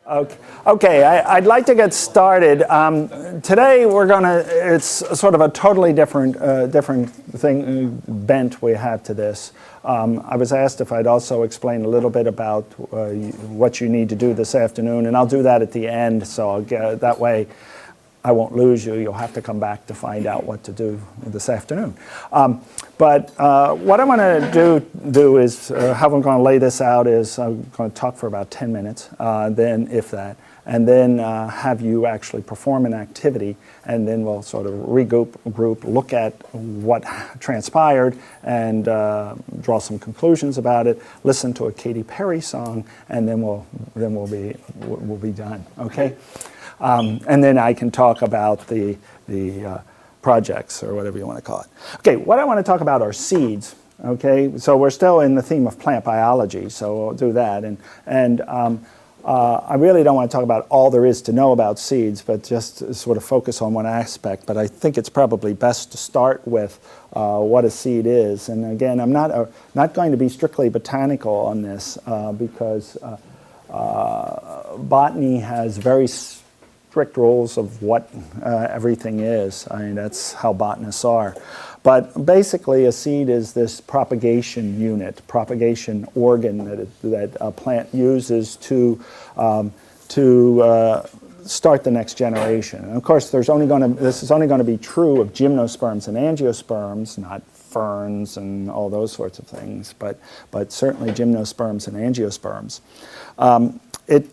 Okay, I'd like to get started. Today it's sort of a totally different bent we have to this. I was asked if I'd also explain a little bit about what you need to do this afternoon, and I'll do that at the end, so that way I won't lose you. You'll have to come back to find out what to do this afternoon. But what I want to do is, how I'm going to lay this out is I'm going to talk for about 10 minutes, then if that, and then have you actually perform an activity, and then we'll sort of regroup, look at what transpired, and draw some conclusions about it, listen to a Katy Perry song, and then we'll be done. Okay. And then I can talk about the projects, or whatever you want to call it. Okay, what I want to talk about are seeds. Okay, so we're still in the theme of plant biology, so we'll do that. And I really don't want to talk about all there is to know about seeds, but just sort of focus on one aspect. But I think it's probably best to start with what a seed is. And again, I'm not going to be strictly botanical on this because botany has very strict rules of what everything is. I mean, that's how botanists are. But basically, a seed is this propagation unit, propagation organ that a plant uses to start the next generation. And of course, this is only going to be true of gymnosperms and angiosperms, not ferns and all those sorts of things, but certainly gymnosperms and angiosperms. It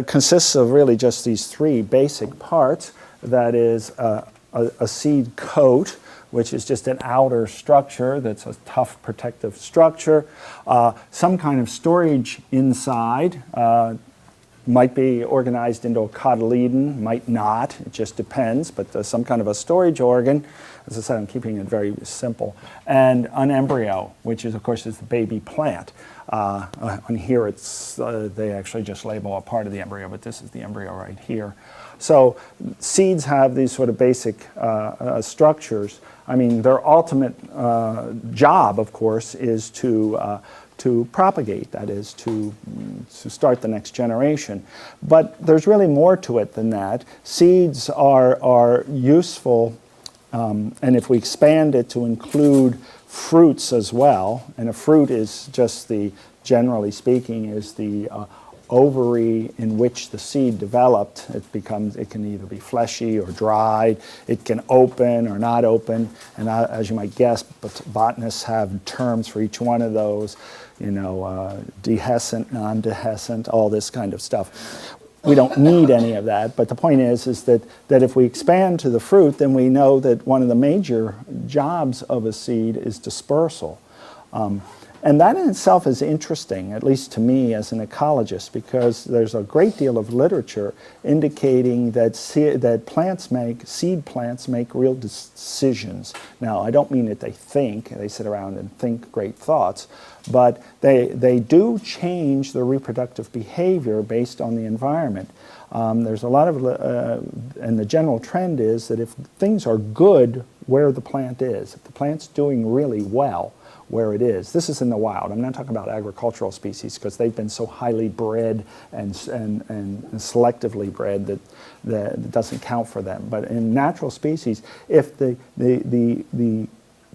consists of really just these three basic parts. That is a seed coat, which is just an outer structure that's a tough protective structure. Some kind of storage inside, might be organized into a cotyledon, might not, it just depends, but some kind of a storage organ. As I said, I'm keeping it very simple. And an embryo, which is, of course, is the baby plant. On here, it's they actually just label a part of the embryo, but this is the embryo right here. So seeds have these sort of basic structures. I mean, their ultimate job, of course, is to propagate, that is, to start the next generation. But there's really more to it than that. Seeds are useful, and if we expand it to include fruits as well, and a fruit is just the, generally speaking, is the ovary in which the seed developed. It can either be fleshy or dried. It can open or not open. And as you might guess, botanists have terms for each one of those. You know, dehiscent, non-dehiscent, all this kind of stuff. We don't need any of that, but the point is that if we expand to the fruit, then we know that one of the major jobs of a seed is dispersal. And that in itself is interesting, at least to me as an ecologist, because there's a great deal of literature indicating that seed plants make real decisions. Now, I don't mean that they sit around and think great thoughts, but they do change their reproductive behavior based on the environment. There's a lot of, and the general trend is that if things are good where the plant is, if the plant's doing really well where it is, this is in the wild. I'm not talking about agricultural species because they've been so highly bred and selectively bred that it doesn't count for them. But in natural species, if the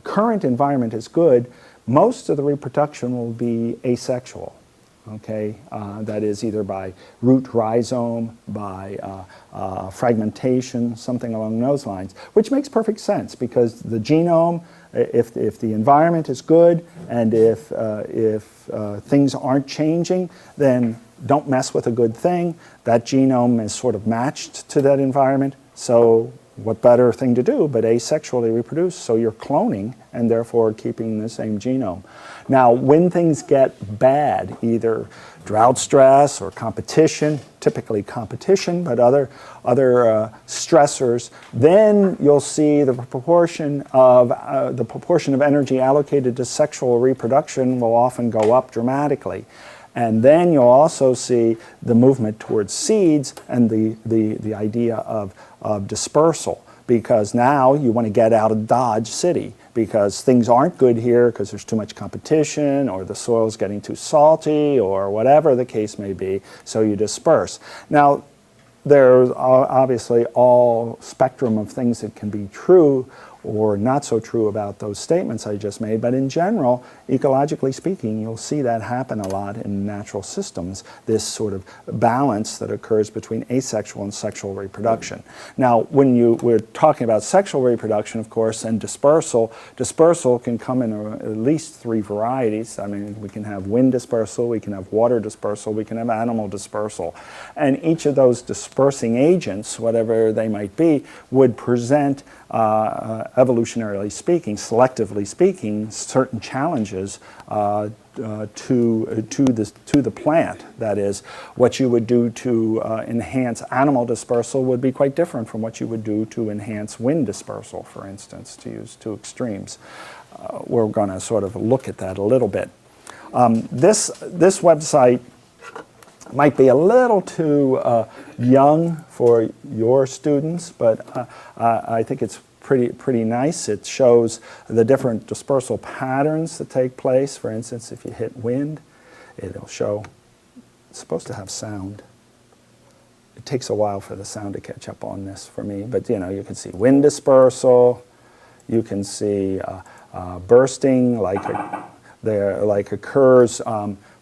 current environment is good, most of the reproduction will be asexual. Okay, that is either by root rhizome, by fragmentation, something along those lines, which makes perfect sense because the genome, if the environment is good and if things aren't changing, then don't mess with a good thing. That genome is sort of matched to that environment, so what better thing to do but asexually reproduce? So you're cloning and therefore keeping the same genome. Now, when things get bad, either drought stress or competition, typically competition, but other stressors, then you'll see the proportion of energy allocated to sexual reproduction will often go up dramatically. And then you'll also see the movement towards seeds and the idea of dispersal. because now you want to get out of Dodge City because things aren't good here because there's too much competition or the soil's getting too salty or whatever the case may be, so you disperse. Now, there's obviously all spectrum of things that can be true or not so true about those statements I just made, but in general, ecologically speaking, you'll see that happen a lot in natural systems, this sort of balance that occurs between asexual and sexual reproduction. Now, when we're talking about sexual reproduction, of course, and dispersal can come in at least 3 varieties. I mean, we can have wind dispersal, we can have water dispersal, we can have animal dispersal. And each of those dispersing agents, whatever they might be, would present evolutionarily speaking, selectively speaking, certain challenges to the plant. That is, what you would do to enhance animal dispersal would be quite different from what you would do to enhance wind dispersal, for instance, to use 2 extremes. We're going to sort of look at that a little bit. This website might be a little too young for your students, but I think it's pretty nice. It shows the different dispersal patterns that take place. For instance, if you hit wind, it'll show, it's supposed to have sound. It takes a while for the sound to catch up on this for me, but you know, you can see wind dispersal, you can see bursting like occurs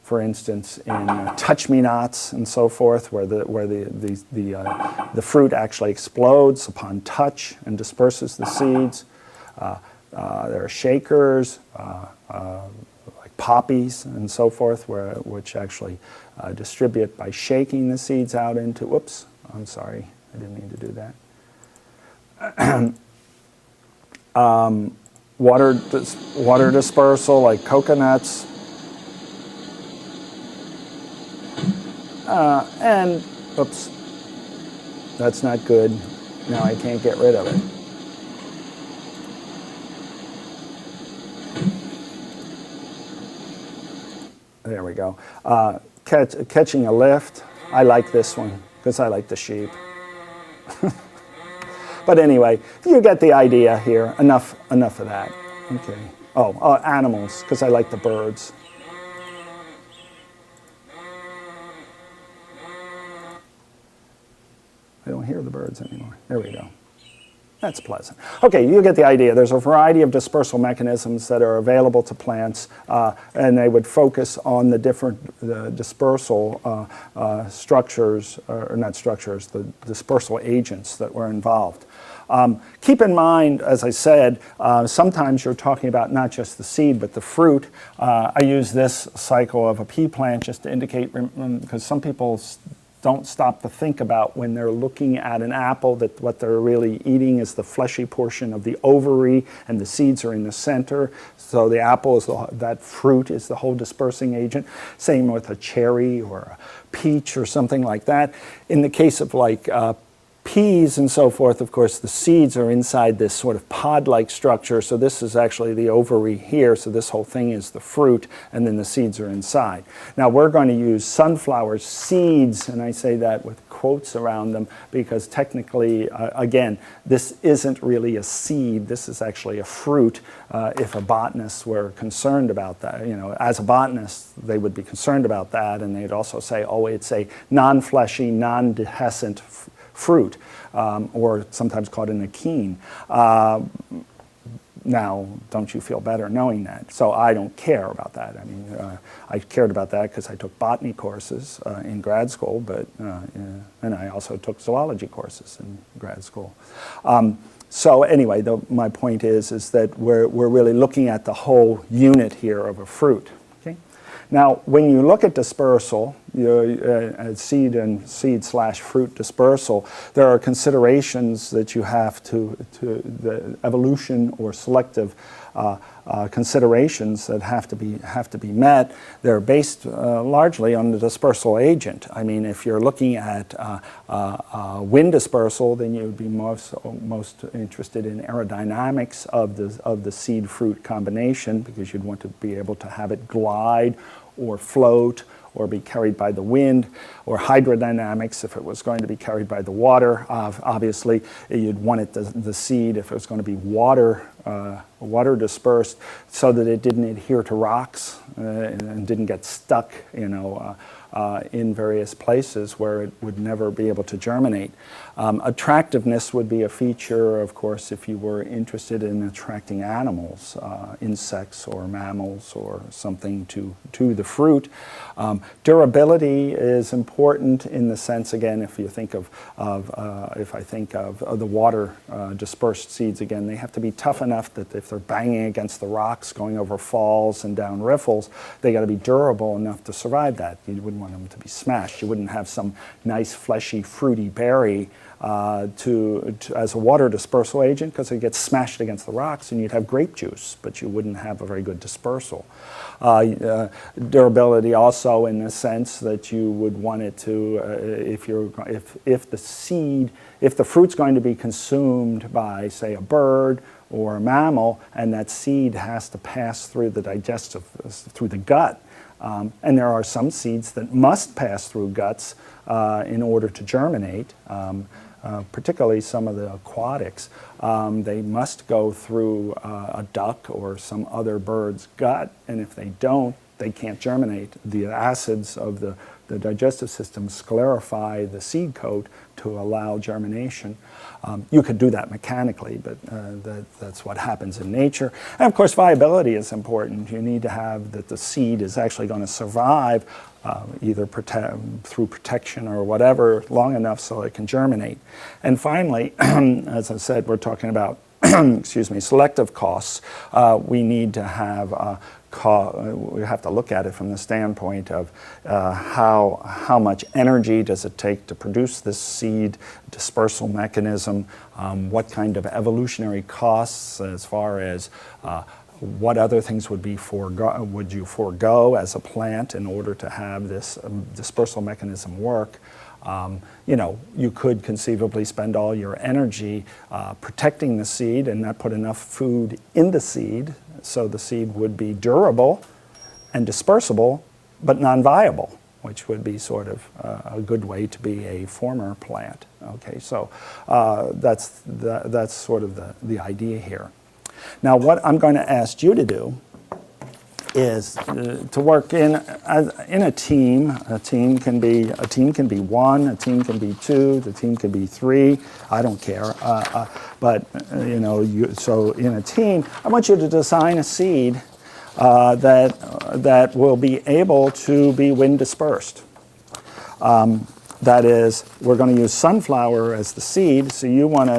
for instance, in touch-me-nots and so forth, where the fruit actually explodes upon touch and disperses the seeds. There are shakers, like poppies and so forth, which actually distribute by shaking the seeds out into, whoops, I'm sorry, I didn't mean to do that. Water dispersal, like coconuts. And, oops, that's not good. Now I can't get rid of it. There we go. Catching a lift. I like this one because I like the sheep. But anyway, you get the idea here. Enough of that. Okay. Oh, animals, because I like the birds. I don't hear the birds anymore. There we go. That's pleasant. Okay, you get the idea. There's a variety of dispersal mechanisms that are available to plants, and they would focus on the different dispersal structures, or not structures, the dispersal agents that were involved. Keep in mind, as I said, sometimes you're talking about not just the seed, but the fruit. I use this cycle of a pea plant just to indicate, because some people don't stop to think about when they're looking at an apple that what they're really eating is the fleshy portion of the ovary and the seeds are in the center. So the apple is that fruit is the whole dispersing agent. Same with a cherry or a peach or something like that. In the case of like peas and so forth, of course, the seeds are inside this sort of pod-like structure. So this is actually the ovary here. So this whole thing is the fruit, and then the seeds are inside. Now we're going to use sunflower seeds, and I say that with quotes around them because technically, again, this isn't really a seed. This is actually a fruit. If a botanist were concerned about that, you know, as a botanist, they would be concerned about that, and they'd also say, oh, it's a non-fleshy, non-dehiscent fruit, or sometimes called an achene. Now, don't you feel better knowing that? So I don't care about that. I mean, I cared about that because I took botany courses in grad school, but and I also took zoology courses in grad school. So anyway, my point is that we're really looking at the whole unit here of a fruit. Now, when you look at dispersal, seed and seed/fruit dispersal, there are considerations that you have to the evolution or selective considerations that have to be met. They're based largely on the dispersal agent. I mean, if you're looking at wind dispersal, then you would be most interested in aerodynamics of the seed-fruit combination, because you'd want to be able to have it glide or float or be carried by the wind, or hydrodynamics if it was going to be carried by the water. Obviously, you'd want it the seed if it was going to be water dispersed, so that it didn't adhere to rocks and didn't get stuck, in various places where it would never be able to germinate. Attractiveness would be a feature, of course, if you were interested in attracting animals, insects or mammals or something to the fruit. Durability is important in the sense, again, if you think of the water dispersed seeds, again, they have to be tough enough that if they're banging against the rocks, going over falls and down riffles, they got to be durable enough to survive that. You wouldn't want them to be smashed. You wouldn't have some nice, fleshy, fruity berry as a water dispersal agent, because it gets smashed against the rocks and you'd have grape juice, but you wouldn't have a very good dispersal. Durability also in the sense that you would want it to, if the fruit's going to be consumed by, say, a bird or a mammal, and that seed has to pass through the through the gut. And there are some seeds that must pass through guts in order to germinate, particularly some of the aquatics. They must go through a duck or some other bird's gut, and if they don't, they can't germinate. The acids of the digestive system sclerify the seed coat to allow germination. You could do that mechanically, but that's what happens in nature. And of course, viability is important. You need to have that the seed is actually going to survive either through protection or whatever long enough so it can germinate. And finally, as I said, we're talking about selective costs. We need to have we have to look at it from the standpoint of how much energy does it take to produce this seed dispersal mechanism, what kind of evolutionary costs as far as what other things would you forego as a plant in order to have this dispersal mechanism work. You could conceivably spend all your energy protecting the seed and not put enough food in the seed, so the seed would be durable and dispersible, but non-viable, which would be sort of a good way to be a former plant. Okay, so that's sort of the idea here. Now, what I'm going to ask you to do is to work in a team. A team can be one, a team can be two, the team can be three. I don't care. So in a team, I want you to design a seed that will be able to be wind dispersed. That is, we're going to use sunflower as the seed. So you want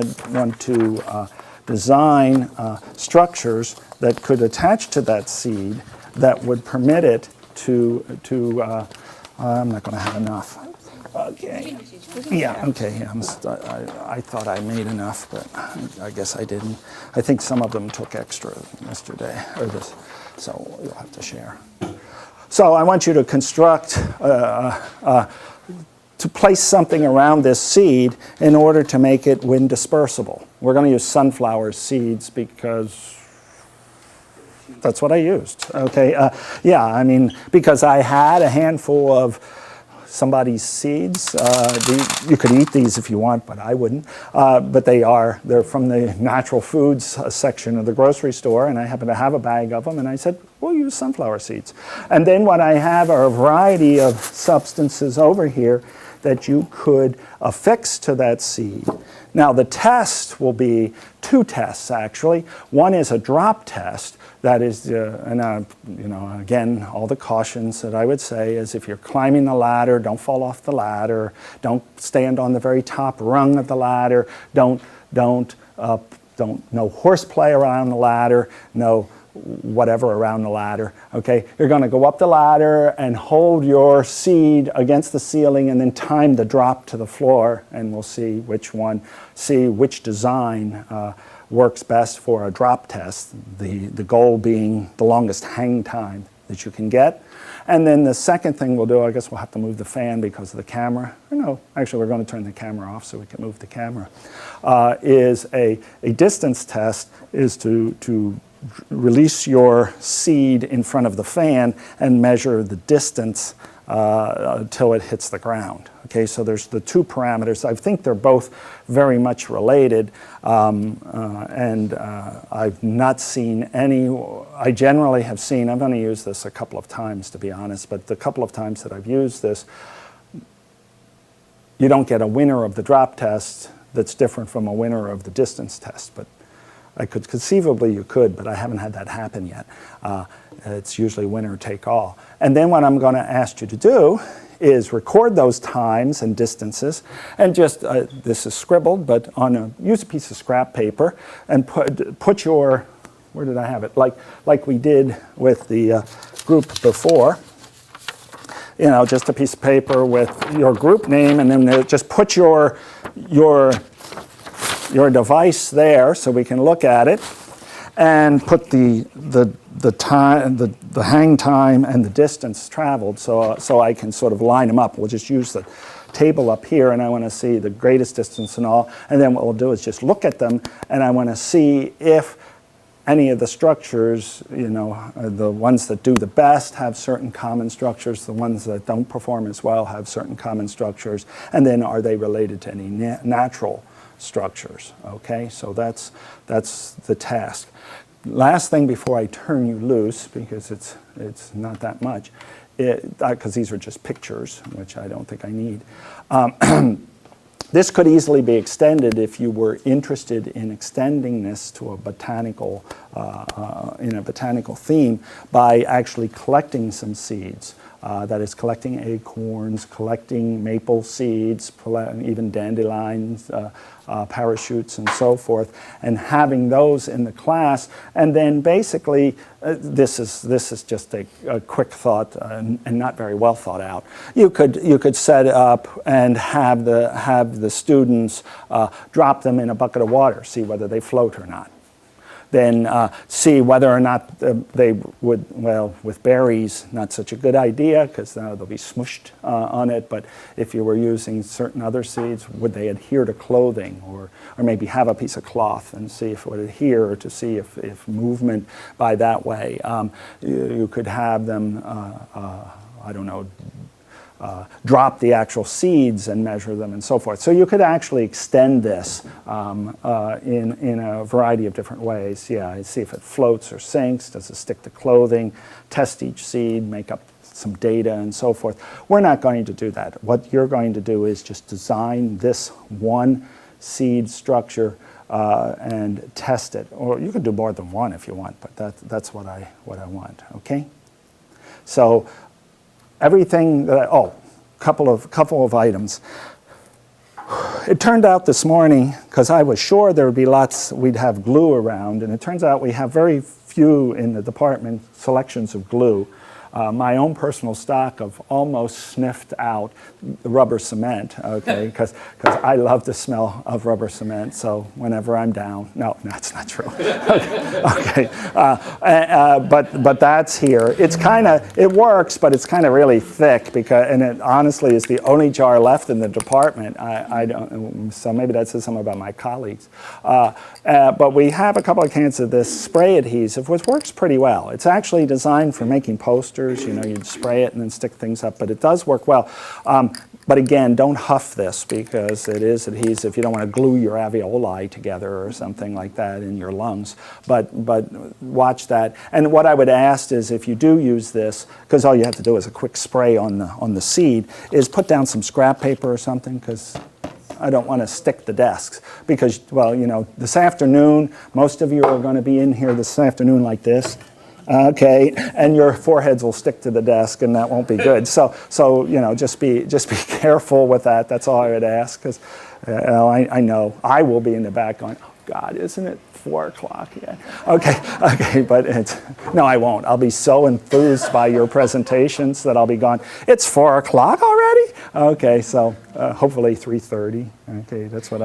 to design structures that could attach to that seed that would permit it to I'm not going to have enough. Okay. Yeah, okay. I thought I made enough, but I guess I didn't. I think some of them took extra yesterday, so you'll have to share. So I want you to construct, to place something around this seed in order to make it wind dispersible. We're going to use sunflower seeds because that's what I used. Okay, because I had a handful of somebody's seeds. You could eat these if you want, but I wouldn't. But they're from the natural foods section of the grocery store, and I happen to have a bag of them, and I said, we'll use sunflower seeds. And then what I have are a variety of substances over here that you could affix to that seed. Now the test will be two tests actually. One is a drop test. That is, again, all the cautions that I would say is if you're climbing the ladder, don't fall off the ladder, don't stand on the very top rung of the ladder, no horseplay around the ladder, no whatever around the ladder, okay? You're going to go up the ladder and hold your seed against the ceiling and then time the drop to the floor, and we'll see which design works best for a drop test, the goal being the longest hang time that you can get. And then the second thing we'll do, I guess we'll have to move the fan because of the camera. No, actually we're going to turn the camera off so we can move the camera. Is a distance test is to release your seed in front of the fan and measure the distance until it hits the ground. Okay, so there's the two parameters. I think they're both very much related, and I've not seen any. I generally have seen, I've only used this a couple of times to be honest, but the couple of times that I've used this, you don't get a winner of the drop test that's different from a winner of the distance test. But I could conceivably, you could, but I haven't had that happen yet. It's usually winner take all. And then what I'm going to ask you to do is record those times and distances, and just, this is scribbled, but use a piece of scrap paper and put your, where did I have it? Like we did with the group before. You know, just a piece of paper with your group name, and then just put your device there so we can look at it, and put the time, the hang time, and the distance traveled, so I can sort of line them up. We'll just use the table up here, and I want to see the greatest distance and all. And then what we'll do is just look at them, and I want to see if any of the structures, you know, the ones that do the best have certain common structures, the ones that don't perform as well have certain common structures, and then are they related to any natural structures? Okay, so that's the task. Last thing before I turn you loose, because it's not that much, because these are just pictures, which I don't think I need. This could easily be extended if you were interested in extending this to a botanical, in a botanical theme, by actually collecting some seeds. That is, collecting acorns, collecting maple seeds, even dandelions, parachutes, and so forth, and having those in the class. And then basically, this is just a quick thought and not very well thought out. You could set up and have the students drop them in a bucket of water, see whether they float or not. Then see whether or not they would, well, with berries, not such a good idea, because they'll be smushed on it, but if you were using certain other seeds, would they adhere to clothing, or maybe have a piece of cloth and see if it would adhere, or to see if movement by that way. You could have them, I don't know, drop the actual seeds and measure them and so forth. So you could actually extend this in a variety of different ways. Yeah, see if it floats or sinks, does it stick to clothing, test each seed, make up some data and so forth. We're not going to do that. What you're going to do is just design this one seed structure and test it. Or you could do more than one if you want, but that's what I want, okay? So everything that couple of items. It turned out this morning, because I was sure there would be lots, we'd have glue around, and it turns out we have very few in the department selections of glue. My own personal stock of almost sniffed out rubber cement, okay, because I love the smell of rubber cement, so whenever I'm down, no, that's not true. Okay, but that's here. It's kind of, it works, but it's kind of really thick, and it honestly is the only jar left in the department. I don't, so maybe that says something about my colleagues. But we have a couple of cans of this spray adhesive, which works pretty well. It's actually designed for making posters. You know, you'd spray it and then stick things up, but it does work well. But again, don't huff this, because it is adhesive. You don't want to glue your alveoli together or something like that in your lungs. But watch that. And what I would ask is, if you do use this, because all you have to do is a quick spray on the seed, is put down some scrap paper or something, because I don't want to stick the desks, because, well, you know, this afternoon, most of you are going to be in here this afternoon like this. Okay, and your foreheads will stick to the desk, and that won't be good. So you know, just be careful with that. That's all I would ask, because I know I will be in the back going, oh God, isn't it 4 o'clock yet? Okay, but no, I won't. I'll be so enthused by your presentations that I'll be gone. It's 4 o'clock already? Okay, so hopefully 3:30. Okay, that's what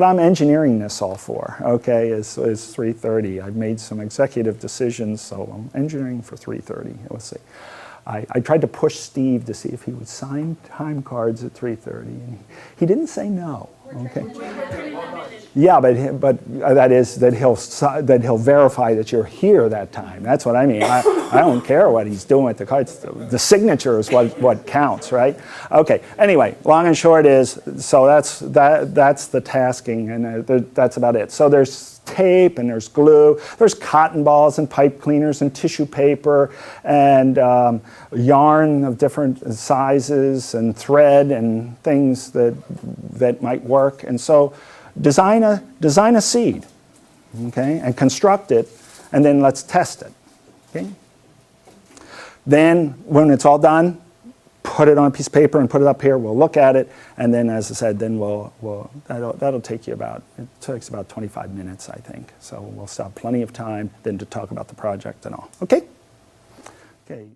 I'm engineering this all for. Okay, is 3:30. I've made some executive decisions, so I'm engineering for 3:30. Let's see. I tried to push Steve to see if he would sign time cards at 3:30, and he didn't say no. Okay. Yeah, but that is that he'll verify that you're here that time. That's what I mean. I don't care what he's doing with the cards. The signature is what counts, right? Okay. Anyway, long and short is, so that's the tasking, and that's about it. So there's tape and there's glue. There's cotton balls and pipe cleaners and tissue paper and yarn of different sizes and thread and things that might work. And so design a seed, okay, and construct it, and then let's test it. Okay. Then when it's all done, put it on a piece of paper and put it up here. We'll look at it, and then, as I said, then that'll take you it takes about 25 minutes, I think. So we'll still have plenty of time then to talk about the project and all. Okay. Okay.